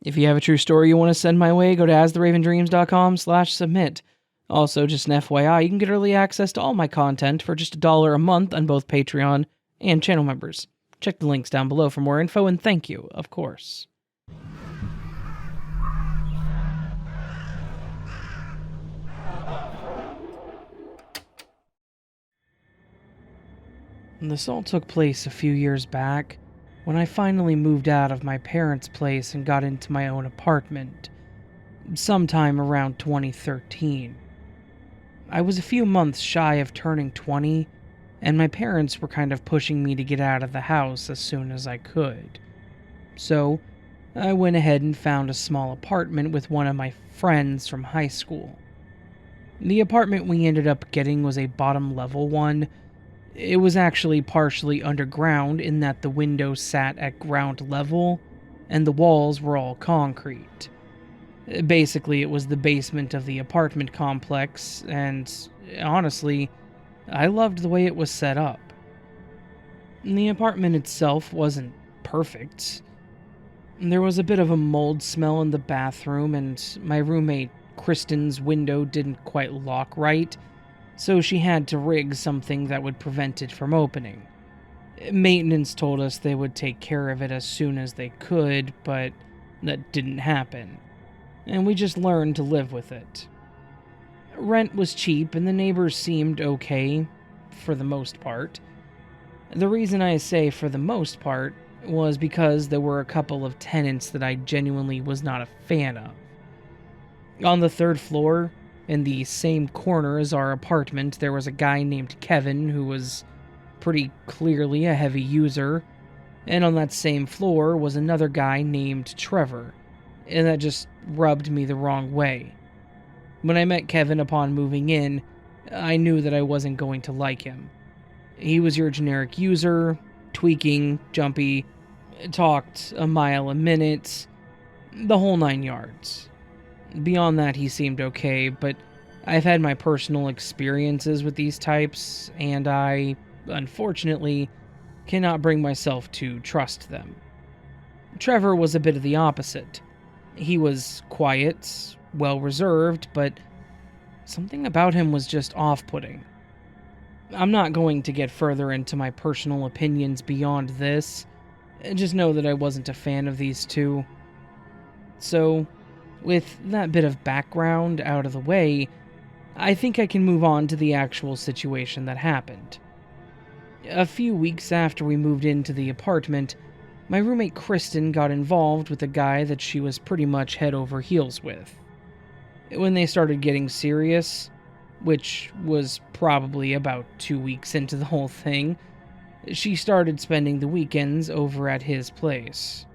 If you have a true story you want to send my way, go to astheravendreams.com/submit. Also, just an FYI, you can get early access to all my content for just $1 a month on both Patreon and channel members. Check the links down below for more info, and thank you, of course. This all took place a few years back, when I finally moved out of my parents' place and got into my own apartment, sometime around 2013. I was a few months shy of turning 20, and my parents were kind of pushing me to get out of the house as soon as I could. So, I went ahead and found a small apartment with one of my friends from high school. The apartment we ended up getting was a bottom level one. It was actually partially underground in that the windows sat at ground level, and the walls were all concrete. Basically, it was the basement of the apartment complex, and honestly, I loved the way it was set up. The apartment itself wasn't perfect. There was a bit of a mold smell in the bathroom, and my roommate Kristen's window didn't quite lock right, so she had to rig something that would prevent it from opening. Maintenance told us they would take care of it as soon as they could, but that didn't happen, and we just learned to live with it. Rent was cheap, and the neighbors seemed okay, for the most part. The reason I say for the most part was because there were a couple of tenants that I genuinely was not a fan of. On the third floor, in the same corner as our apartment, there was a guy named Kevin who was pretty clearly a heavy user, and on that same floor was another guy named Trevor, and that just rubbed me the wrong way. When I met Kevin upon moving in, I knew that I wasn't going to like him. He was your generic user, tweaking, jumpy, talked a mile a minute, the whole 9 yards. Beyond that, he seemed okay, but I've had my personal experiences with these types, and I, unfortunately, cannot bring myself to trust them. Trevor was a bit of the opposite. He was quiet, well-reserved, but something about him was just off-putting. I'm not going to get further into my personal opinions beyond this. Just know that I wasn't a fan of these two. So, with that bit of background out of the way, I think I can move on to the actual situation that happened. A few weeks after we moved into the apartment, my roommate Kristen got involved with a guy that she was pretty much head over heels with. When they started getting serious, which was probably about 2 weeks into the whole thing, she started spending the weekends over at his place.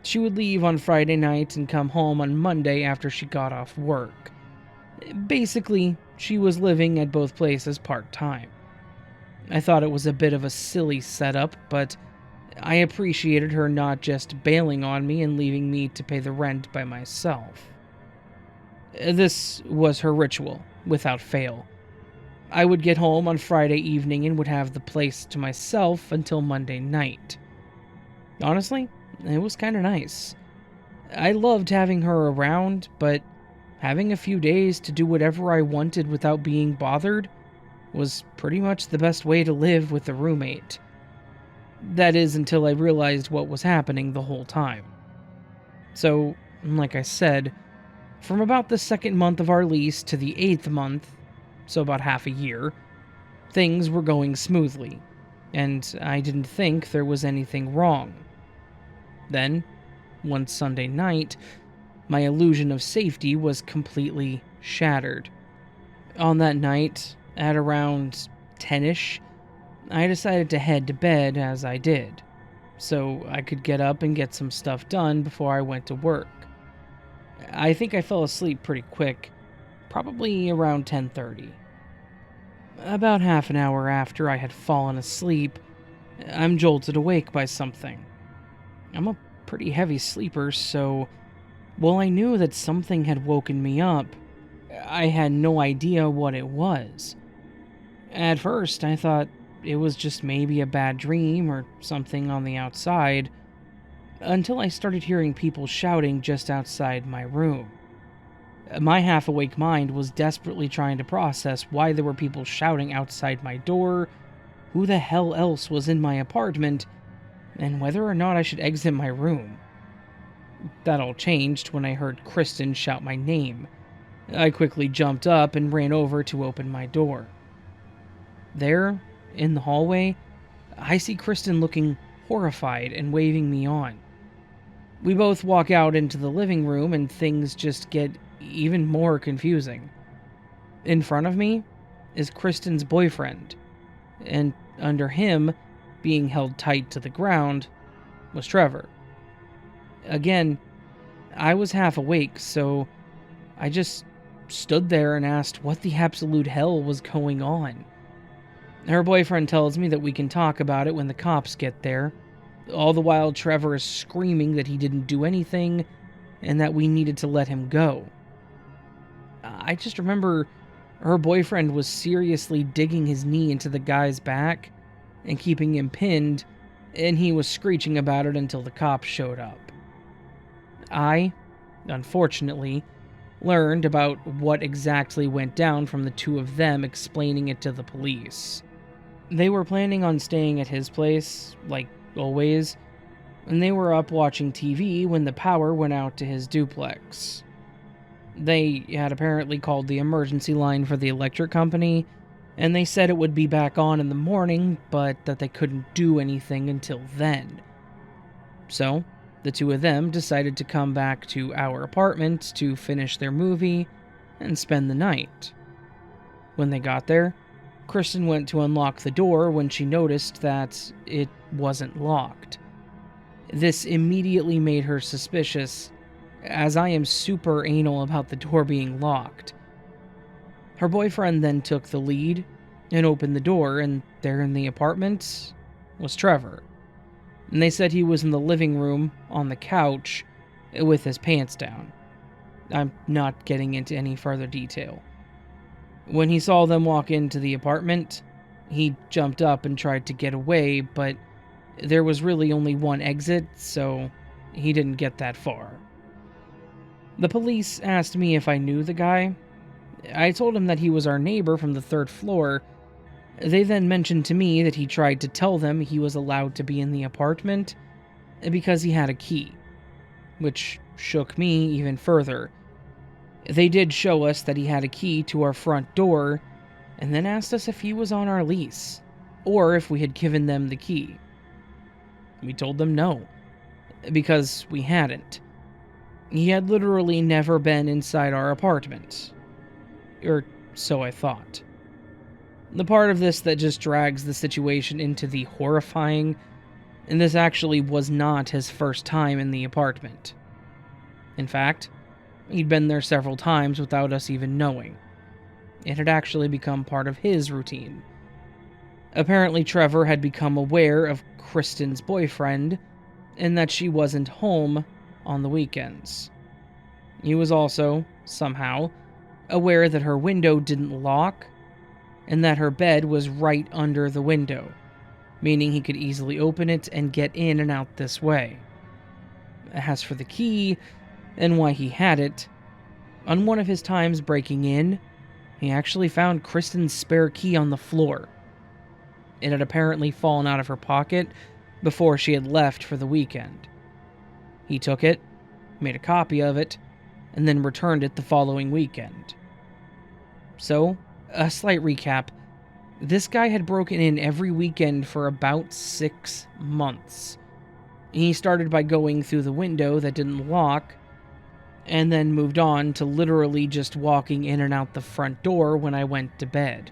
She would leave on Friday night and come home on Monday after she got off work. Basically, she was living at both places part-time. I thought it was a bit of a silly setup, but I appreciated her not just bailing on me and leaving me to pay the rent by myself. This was her ritual, without fail. I would get home on Friday evening and would have the place to myself until Monday night. Honestly, it was kind of nice. I loved having her around, but having a few days to do whatever I wanted without being bothered was pretty much the best way to live with a roommate. That is, until I realized what was happening the whole time. So, like I said, from about the 2nd month of our lease to the 8th month, so about half a year, things were going smoothly, and I didn't think there was anything wrong. Then, one Sunday night, my illusion of safety was completely shattered. On that night, at around 10ish, I decided to head to bed as I did, so I could get up and get some stuff done before I went to work. I think I fell asleep pretty quick, probably around 10:30. About half an hour after I had fallen asleep, I'm jolted awake by something. I'm a pretty heavy sleeper, so while I knew that something had woken me up, I had no idea what it was. At first, I thought it was just maybe a bad dream or something on the outside. until I started hearing people shouting just outside my room. My half-awake mind was desperately trying to process why there were people shouting outside my door, who the hell else was in my apartment, and whether or not I should exit my room. That all changed when I heard Kristen shout my name. I quickly jumped up and ran over to open my door. There, in the hallway, I see Kristen looking horrified and waving me on. We both walk out into the living room and things just get even more confusing. In front of me is Kristen's boyfriend, and under him, being held tight to the ground, was Trevor. Again, I was half awake, so I just stood there and asked what the absolute hell was going on. Her boyfriend tells me that we can talk about it when the cops get there. All the while, Trevor is screaming that he didn't do anything and that we needed to let him go. I just remember her boyfriend was seriously digging his knee into the guy's back and keeping him pinned, and he was screeching about it until the cops showed up. I, unfortunately, learned about what exactly went down from the two of them explaining it to the police. They were planning on staying at his place, like always, and they were up watching TV when the power went out to his duplex. They had apparently called the emergency line for the electric company, and they said it would be back on in the morning, but that they couldn't do anything until then. So, the two of them decided to come back to our apartment to finish their movie and spend the night. When they got there, Kristen went to unlock the door when she noticed that it wasn't locked. This immediately made her suspicious, as I am super anal about the door being locked. Her boyfriend then took the lead and opened the door, and there in the apartment was Trevor. And they said he was in the living room on the couch with his pants down. I'm not getting into any further detail. When he saw them walk into the apartment, he jumped up and tried to get away, but there was really only one exit, so he didn't get that far. The police asked me if I knew the guy. I told him that he was our neighbor from the 3rd floor. They then mentioned to me that he tried to tell them he was allowed to be in the apartment because he had a key, which shook me even further. They did show us that he had a key to our front door, and then asked us if he was on our lease, or if we had given them the key. We told them no, because we hadn't. He had literally never been inside our apartment. Or so I thought. The part of this that just drags the situation into the horrifying, and this actually was not his first time in the apartment. In fact, he'd been there several times without us even knowing. It had actually become part of his routine. Apparently, Trevor had become aware of Kristen's boyfriend, and that she wasn't home on the weekends. He was also, somehow, aware that her window didn't lock, and that her bed was right under the window, meaning he could easily open it and get in and out this way. As for the key, and why he had it, on one of his times breaking in, he actually found Kristen's spare key on the floor. It had apparently fallen out of her pocket before she had left for the weekend. He took it, made a copy of it, and then returned it the following weekend. So, a slight recap. This guy had broken in every weekend for about 6 months. He started by going through the window that didn't lock, and then moved on to literally just walking in and out the front door when I went to bed.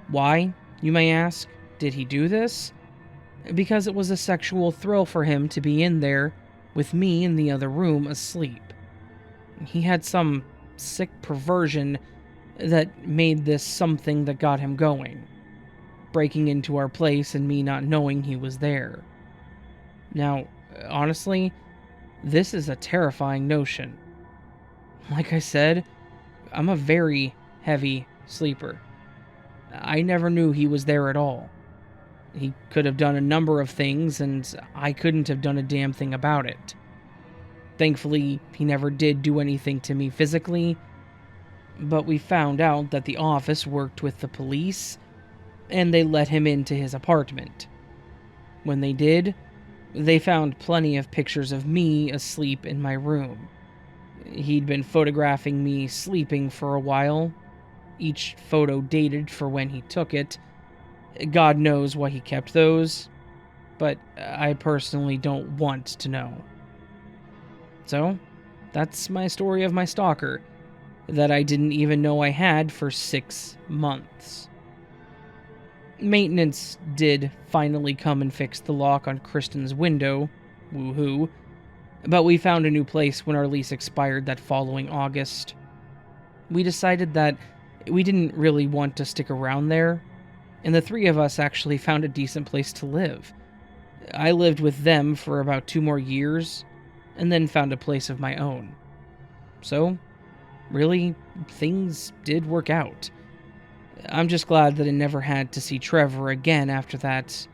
Why, you may ask, did he do this? Because it was a sexual thrill for him to be in there with me in the other room asleep. He had some sick perversion that made this something that got him going, breaking into our place and me not knowing he was there. Now, honestly, this is a terrifying notion. Like I said, I'm a very heavy sleeper. I never knew he was there at all. He could have done a number of things, and I couldn't have done a damn thing about it. Thankfully, he never did do anything to me physically, but we found out that the office worked with the police, and they let him into his apartment. When they did, they found plenty of pictures of me asleep in my room. He'd been photographing me sleeping for a while, each photo dated for when he took it. God knows why he kept those, but I personally don't want to know. So, that's my story of my stalker, that I didn't even know I had for 6 months. Maintenance did finally come and fix the lock on Kristen's window, woohoo, but we found a new place when our lease expired that following August. We decided that we didn't really want to stick around there, and the 3 of us actually found a decent place to live. I lived with them for about 2 more years, and then found a place of my own. So, really, things did work out. I'm just glad that I never had to see Trevor again after that,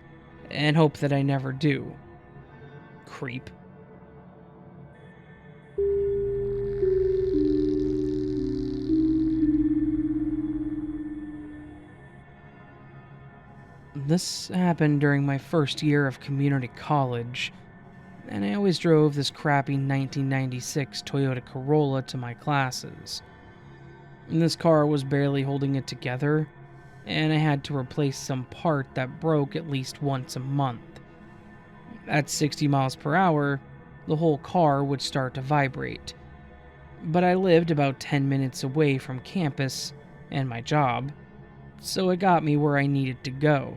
and hope that I never do. Creep. This happened during my first year of community college, and I always drove this crappy 1996 Toyota Corolla to my classes. And this car was barely holding it together, and I had to replace some part that broke at least once a month. At 60 miles per hour, the whole car would start to vibrate. But I lived about 10 minutes away from campus and my job, so it got me where I needed to go.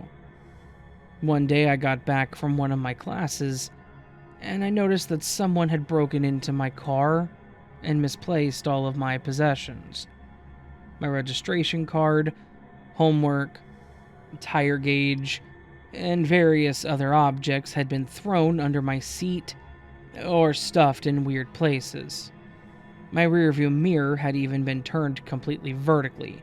One day I got back from one of my classes, and I noticed that someone had broken into my car and misplaced all of my possessions. My registration card, homework, tire gauge, and various other objects had been thrown under my seat or stuffed in weird places. My rearview mirror had even been turned completely vertically.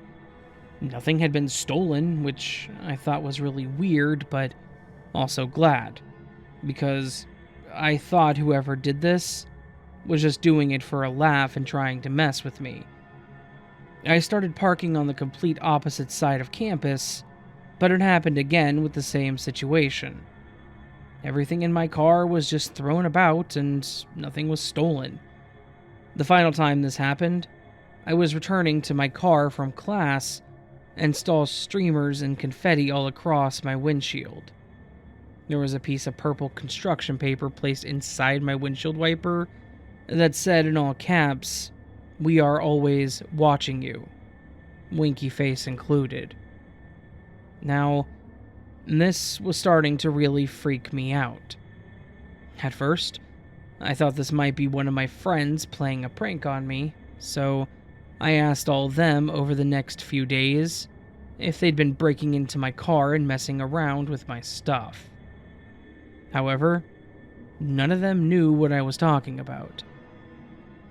Nothing had been stolen, which I thought was really weird, but also glad, because I thought whoever did this was just doing it for a laugh and trying to mess with me. I started parking on the complete opposite side of campus, but it happened again with the same situation. Everything in my car was just thrown about and nothing was stolen. The final time this happened, I was returning to my car from class and saw streamers and confetti all across my windshield. There was a piece of purple construction paper placed inside my windshield wiper that said in all caps, "We are always watching you," winky face included. Now, this was starting to really freak me out. At first, I thought this might be one of my friends playing a prank on me, so I asked all of them over the next few days if they'd been breaking into my car and messing around with my stuff. However, none of them knew what I was talking about.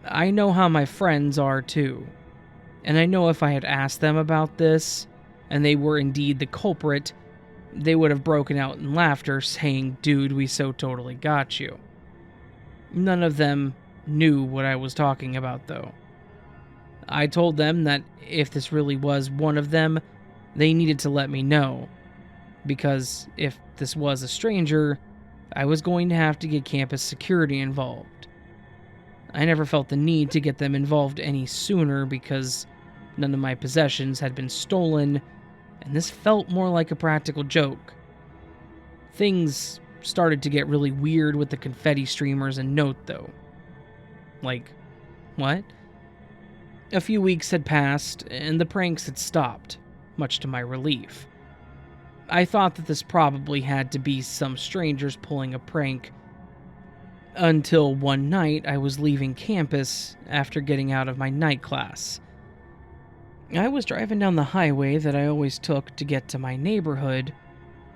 I know how my friends are too, and I know if I had asked them about this, and they were indeed the culprit, they would have broken out in laughter saying, "Dude, we so totally got you." None of them knew what I was talking about though. I told them that if this really was one of them, they needed to let me know, because if this was a stranger, I was going to have to get campus security involved. I never felt the need to get them involved any sooner because none of my possessions had been stolen, and this felt more like a practical joke. Things started to get really weird with the confetti streamers and note though. Like, what? A few weeks had passed, and the pranks had stopped, much to my relief. I thought that this probably had to be some strangers pulling a prank, until one night I was leaving campus after getting out of my night class. I was driving down the highway that I always took to get to my neighborhood,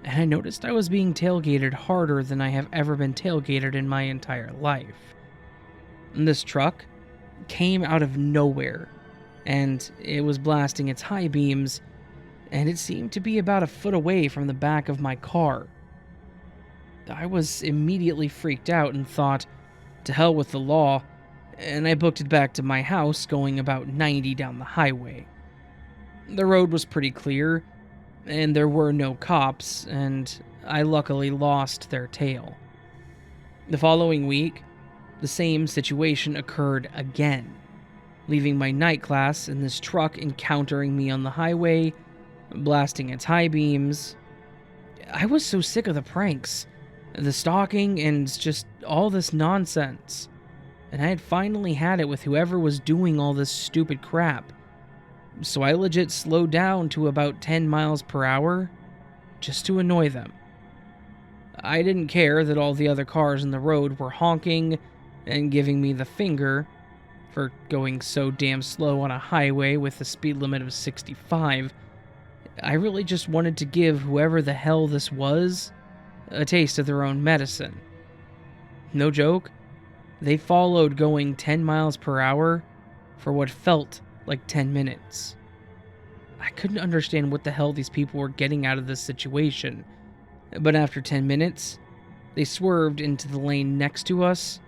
and I noticed I was being tailgated harder than I have ever been tailgated in my entire life. This truck came out of nowhere, and it was blasting its high beams, and it seemed to be about a foot away from the back of my car. I was immediately freaked out and thought, to hell with the law, and I booked it back to my house going about 90 down the highway. The road was pretty clear, and there were no cops, and I luckily lost their tail. The following week, the same situation occurred again, leaving my night class and this truck encountering me on the highway, blasting its high beams. I was so sick of the pranks, the stalking, and just all this nonsense. And I had finally had it with whoever was doing all this stupid crap. So I legit slowed down to about 10 miles per hour just to annoy them. I didn't care that all the other cars in the road were honking and giving me the finger for going so damn slow on a highway with a speed limit of 65. I really just wanted to give whoever the hell this was a taste of their own medicine. No joke, they followed going 10 miles per hour for what felt like 10 minutes. I couldn't understand what the hell these people were getting out of this situation, but after 10 minutes, they swerved into the lane next to us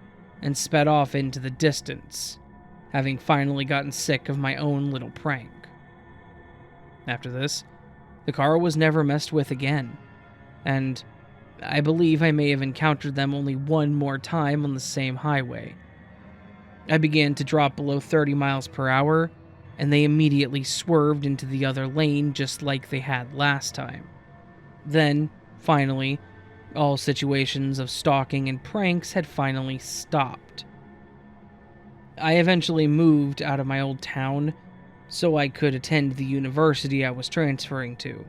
and sped off into the distance, having finally gotten sick of my own little prank. After this, the car was never messed with again, and I believe I may have encountered them only one more time on the same highway. I began to drop below 30 miles per hour, and they immediately swerved into the other lane just like they had last time. Then, finally, all situations of stalking and pranks had finally stopped. I eventually moved out of my old town so I could attend the university I was transferring to.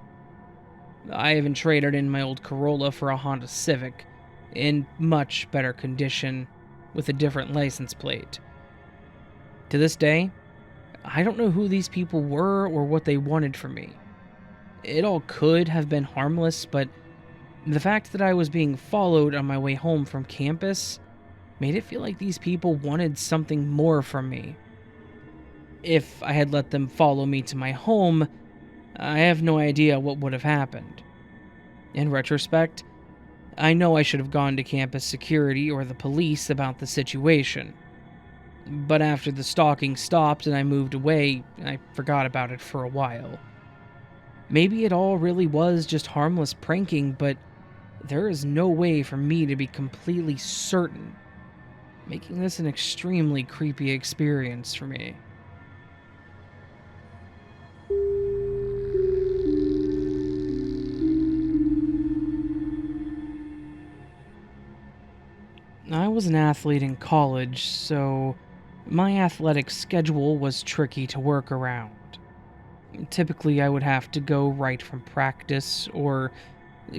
I even traded in my old Corolla for a Honda Civic, in much better condition, with a different license plate. To this day, I don't know who these people were or what they wanted from me. It all could have been harmless, but the fact that I was being followed on my way home from campus made it feel like these people wanted something more from me. If I had let them follow me to my home, I have no idea what would have happened. In retrospect, I know I should have gone to campus security or the police about the situation. But after the stalking stopped and I moved away, I forgot about it for a while. Maybe it all really was just harmless pranking, but there is no way for me to be completely certain, making this an extremely creepy experience for me. I was an athlete in college, so my athletic schedule was tricky to work around. Typically, I would have to go right from practice or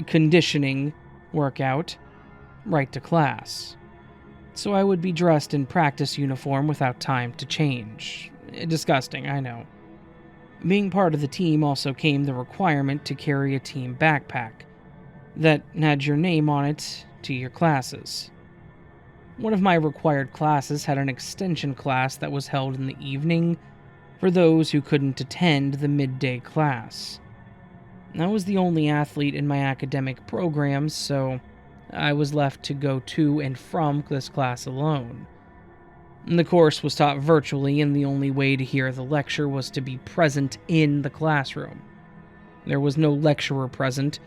conditioning workout right to class. So I would be dressed in practice uniform without time to change. Disgusting, I know. Being part of the team also came the requirement to carry a team backpack that had your name on it to your classes. One of my required classes had an extension class that was held in the evening for those who couldn't attend the midday class. I was the only athlete in my academic programs, so I was left to go to and from this class alone. The course was taught virtually, and the only way to hear the lecture was to be present in the classroom. There was no lecturer present,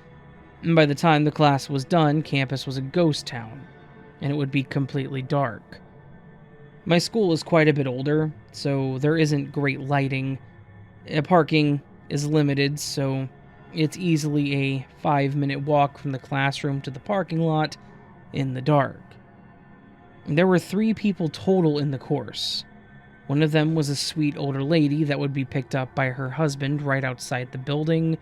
and by the time the class was done, campus was a ghost town, and it would be completely dark. My school is quite a bit older, so there isn't great lighting. Parking is limited, so it's easily a 5-minute walk from the classroom to the parking lot in the dark. There were 3 people total in the course. One of them was a sweet older lady that would be picked up by her husband right outside the building.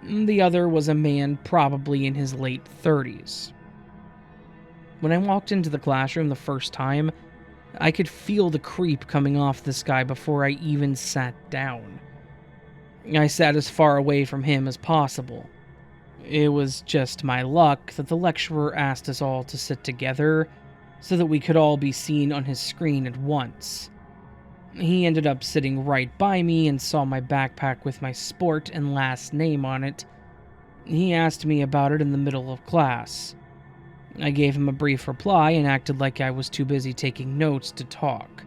The other was a man probably in his late 30s. When I walked into the classroom the first time, I could feel the creep coming off this guy before I even sat down. I sat as far away from him as possible. It was just my luck that the lecturer asked us all to sit together so that we could all be seen on his screen at once. He ended up sitting right by me and saw my backpack with my sport and last name on it. He asked me about it in the middle of class. I gave him a brief reply and acted like I was too busy taking notes to talk.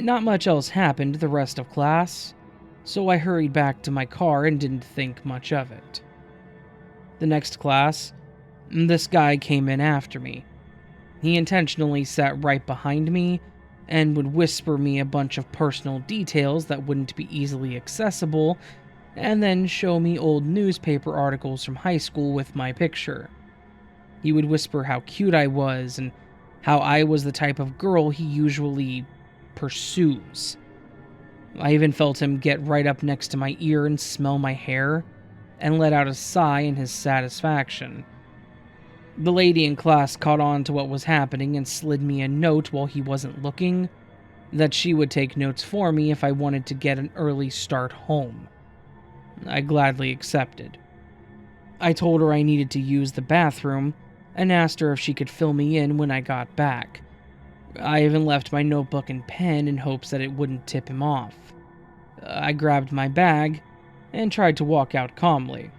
Not much else happened the rest of class, so I hurried back to my car and didn't think much of it. The next class, this guy came in after me. He intentionally sat right behind me and would whisper me a bunch of personal details that wouldn't be easily accessible, and then show me old newspaper articles from high school with my picture. He would whisper how cute I was and how I was the type of girl he usually pursues. I even felt him get right up next to my ear and smell my hair, and let out a sigh in his satisfaction. The lady in class caught on to what was happening and slid me a note while he wasn't looking, that she would take notes for me if I wanted to get an early start home. I gladly accepted. I told her I needed to use the bathroom and asked her if she could fill me in when I got back. I even left my notebook and pen in hopes that it wouldn't tip him off. I grabbed my bag and tried to walk out calmly.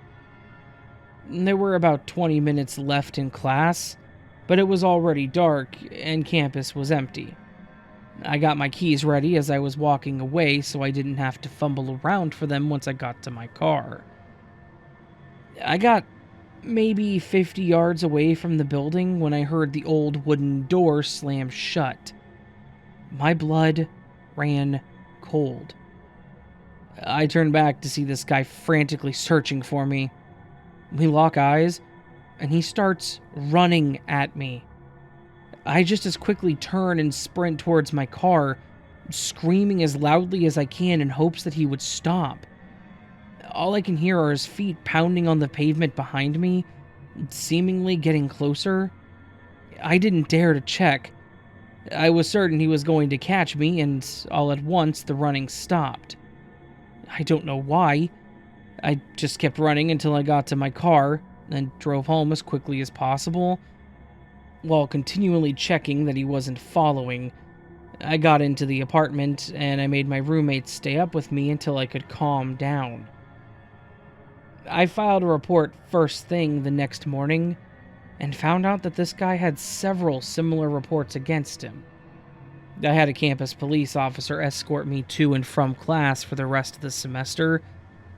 There were about 20 minutes left in class, but it was already dark and campus was empty. I got my keys ready as I was walking away so I didn't have to fumble around for them once I got to my car. I got maybe 50 yards away from the building when I heard the old wooden door slam shut. My blood ran cold. I turned back to see this guy frantically searching for me. We lock eyes, and he starts running at me. I just as quickly turn and sprint towards my car, screaming as loudly as I can in hopes that he would stop. All I can hear are his feet pounding on the pavement behind me, seemingly getting closer. I didn't dare to check. I was certain he was going to catch me, and all at once the running stopped. I don't know why. I just kept running until I got to my car, and drove home as quickly as possible. While continually checking that he wasn't following, I got into the apartment, and I made my roommate stay up with me until I could calm down. I filed a report first thing the next morning, and found out that this guy had several similar reports against him. I had a campus police officer escort me to and from class for the rest of the semester,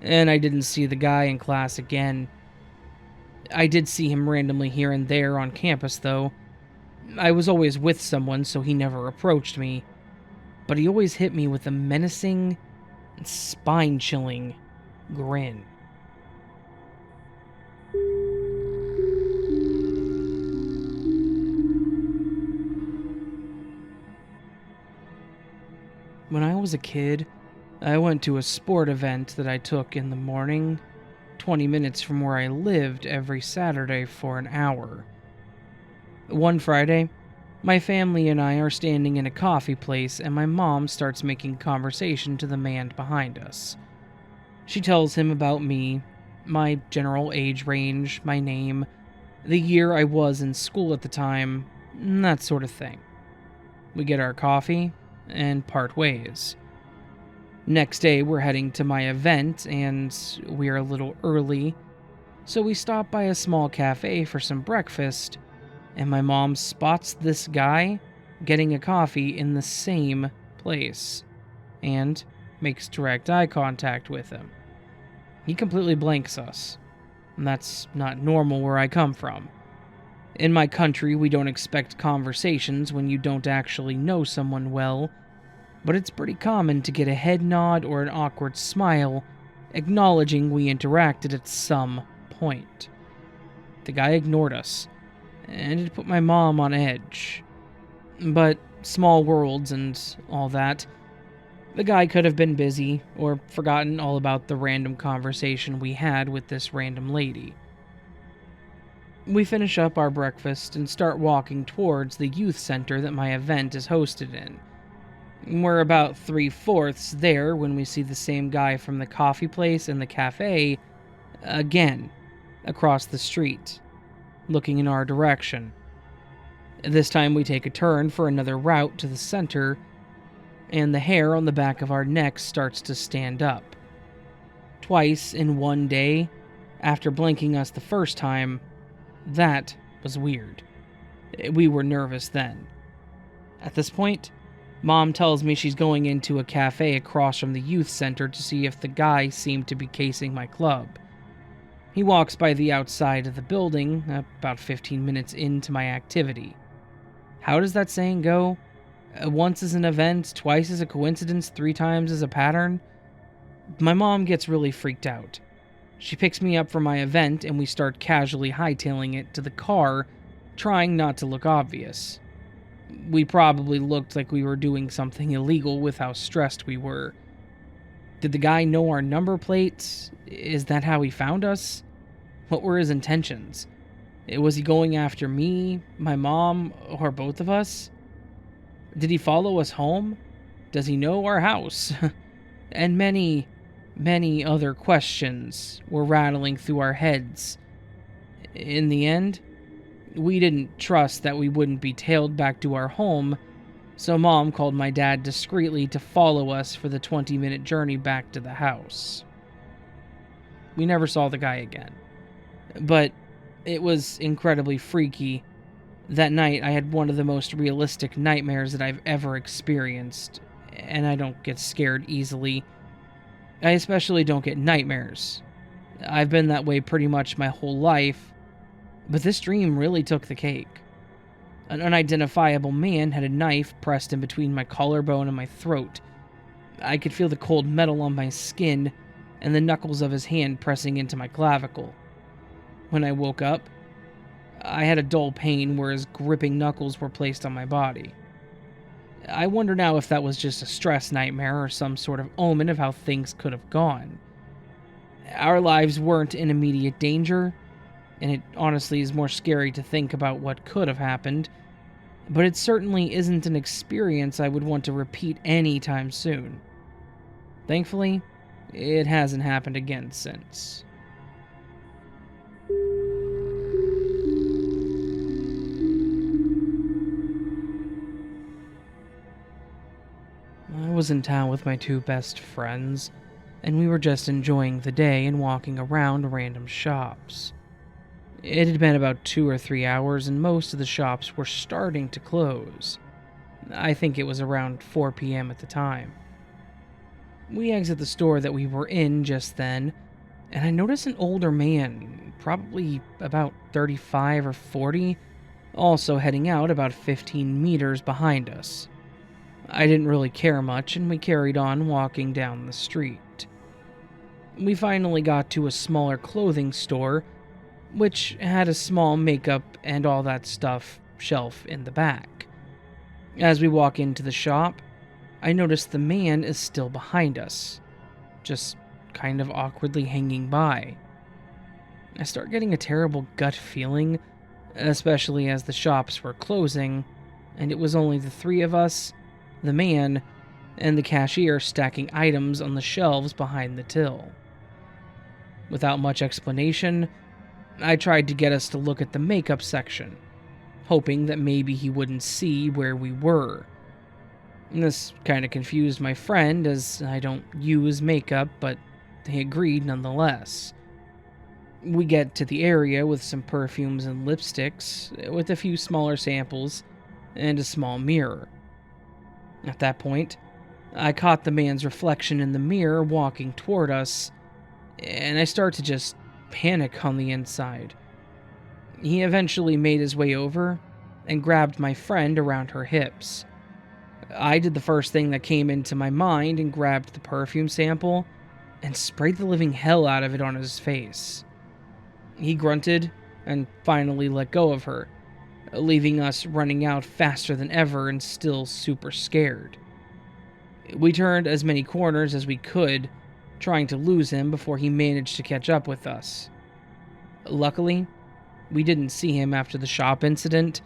and I didn't see the guy in class again. I did see him randomly here and there on campus, though. I was always with someone, so he never approached me, but he always hit me with a menacing, spine-chilling grin. When I was a kid, I went to a sport event that I took in the morning, 20 minutes from where I lived, every Saturday for an hour. One Friday, my family and I are standing in a coffee place and my mom starts making conversation to the man behind us. She tells him about me, my general age range, my name, the year I was in school at the time, that sort of thing. We get our coffee and part ways. Next day, we're heading to my event, and we are a little early, so we stop by a small cafe for some breakfast, and my mom spots this guy getting a coffee in the same place, and makes direct eye contact with him. He completely blanks us, and that's not normal where I come from. In my country, we don't expect conversations when you don't actually know someone well, but it's pretty common to get a head nod or an awkward smile, acknowledging we interacted at some point. The guy ignored us, and it put my mom on edge. But small worlds and all that, the guy could have been busy, or forgotten all about the random conversation we had with this random lady. We finish up our breakfast and start walking towards the youth center that my event is hosted in. We're about 3/4 there when we see the same guy from the coffee place and the cafe again, across the street, looking in our direction. This time we take a turn for another route to the center, and the hair on the back of our necks starts to stand up. Twice in one day, after blinking us the first time, that was weird. We were nervous then. At this point, Mom tells me she's going into a cafe across from the youth center to see if the guy seemed to be casing my club. He walks by the outside of the building, about 15 minutes into my activity. How does that saying go? Once is an event, twice is a coincidence, 3 times is a pattern? My mom gets really freaked out. She picks me up from my event and we start casually hightailing it to the car, trying not to look obvious. We probably looked like we were doing something illegal with how stressed we were. Did the guy know our number plates? Is that how he found us? What were his intentions? Was he going after me, my mom, or both of us? Did he follow us home? Does he know our house? And many, many other questions were rattling through our heads. In the end, we didn't trust that we wouldn't be tailed back to our home, so Mom called my dad discreetly to follow us for the 20-minute journey back to the house. We never saw the guy again, but it was incredibly freaky. That night, I had one of the most realistic nightmares that I've ever experienced, and I don't get scared easily. I especially don't get nightmares. I've been that way pretty much my whole life, but this dream really took the cake. An unidentifiable man had a knife pressed in between my collarbone and my throat. I could feel the cold metal on my skin and the knuckles of his hand pressing into my clavicle. When I woke up, I had a dull pain where his gripping knuckles were placed on my body. I wonder now if that was just a stress nightmare or some sort of omen of how things could have gone. Our lives weren't in immediate danger, and it honestly is more scary to think about what could have happened, but it certainly isn't an experience I would want to repeat anytime soon. Thankfully, it hasn't happened again since. I was in town with my 2 best friends, and we were just enjoying the day and walking around random shops. It had been about 2 or 3 hours, and most of the shops were starting to close. I think it was around 4 p.m. at the time. We exit the store that we were in just then, and I notice an older man, probably about 35 or 40, also heading out about 15 meters behind us. I didn't really care much, and we carried on walking down the street. We finally got to a smaller clothing store, which had a small makeup and all that stuff shelf in the back. As we walk into the shop, I notice the man is still behind us, just kind of awkwardly hanging by. I start getting a terrible gut feeling, especially as the shops were closing, and it was only the 3 of us, the man, and the cashier stacking items on the shelves behind the till. Without much explanation, I tried to get us to look at the makeup section, hoping that maybe he wouldn't see where we were. This kind of confused my friend, as I don't use makeup, but he agreed nonetheless. We get to the area with some perfumes and lipsticks, with a few smaller samples, and a small mirror. At that point, I caught the man's reflection in the mirror walking toward us, and I start to just panic on the inside. He eventually made his way over and grabbed my friend around her hips. I did the first thing that came into my mind and grabbed the perfume sample and sprayed the living hell out of it on his face. He grunted and finally let go of her, leaving us running out faster than ever and still super scared. We turned as many corners as we could, trying to lose him before he managed to catch up with us. Luckily, we didn't see him after the shop incident,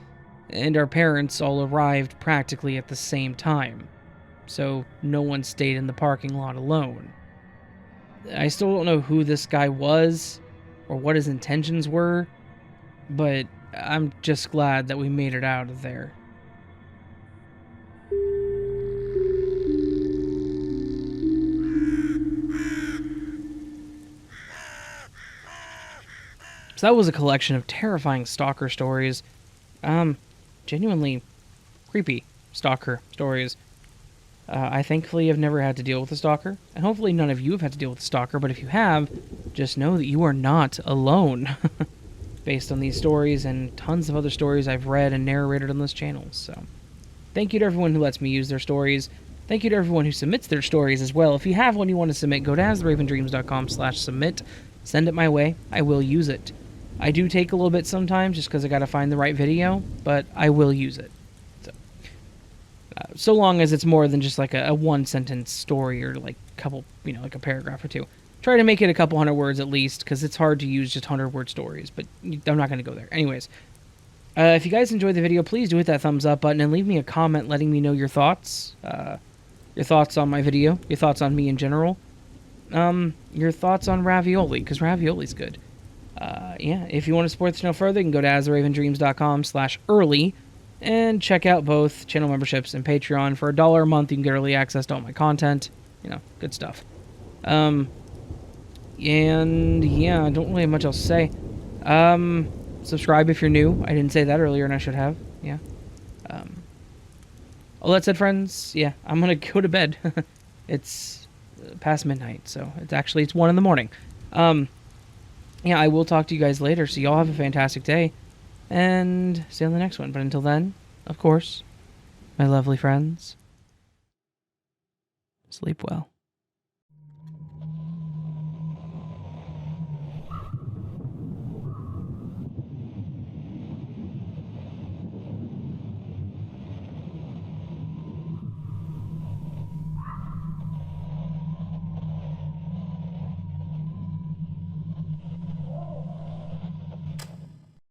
and our parents all arrived practically at the same time, so no one stayed in the parking lot alone. I still don't know who this guy was or what his intentions were, but I'm just glad that we made it out of there. So that was a collection of terrifying stalker stories. Genuinely creepy stalker stories. I thankfully have never had to deal with a stalker, and hopefully none of you have had to deal with a stalker, but if you have, just know that you are not alone. Based on these stories and tons of other stories I've read and narrated on this channel. So, thank you to everyone who lets me use their stories. Thank you to everyone who submits their stories as well. If you have one you want to submit, go to astheravendreams.com/submit. Send it my way. I will use it. I do take a little bit sometimes just because I got to find the right video, but I will use it. So long as it's more than just like a one-sentence story or like a couple, like a paragraph or two. Try to make it a couple hundred words at least, because it's hard to use just 100-word stories, but I'm not going to go there. Anyways, if you guys enjoyed the video, please do hit that thumbs up button and leave me a comment letting me know your thoughts. Your thoughts on my video, your thoughts on me in general, your thoughts on ravioli, because ravioli's good. Yeah, if you want to support the channel further, you can go to astheravendreams.com/early and check out both channel memberships and Patreon. For $1 a month, you can get early access to all my content. Good stuff. And yeah, I don't really have much else to say. Subscribe if you're new. I didn't say that earlier, and I should have. Yeah. All that said, friends, yeah, I'm gonna go to bed. It's past midnight, so it's 1 in the morning. Yeah, I will talk to you guys later, so y'all have a fantastic day, and see you on the next one. But until then, of course, my lovely friends, sleep well.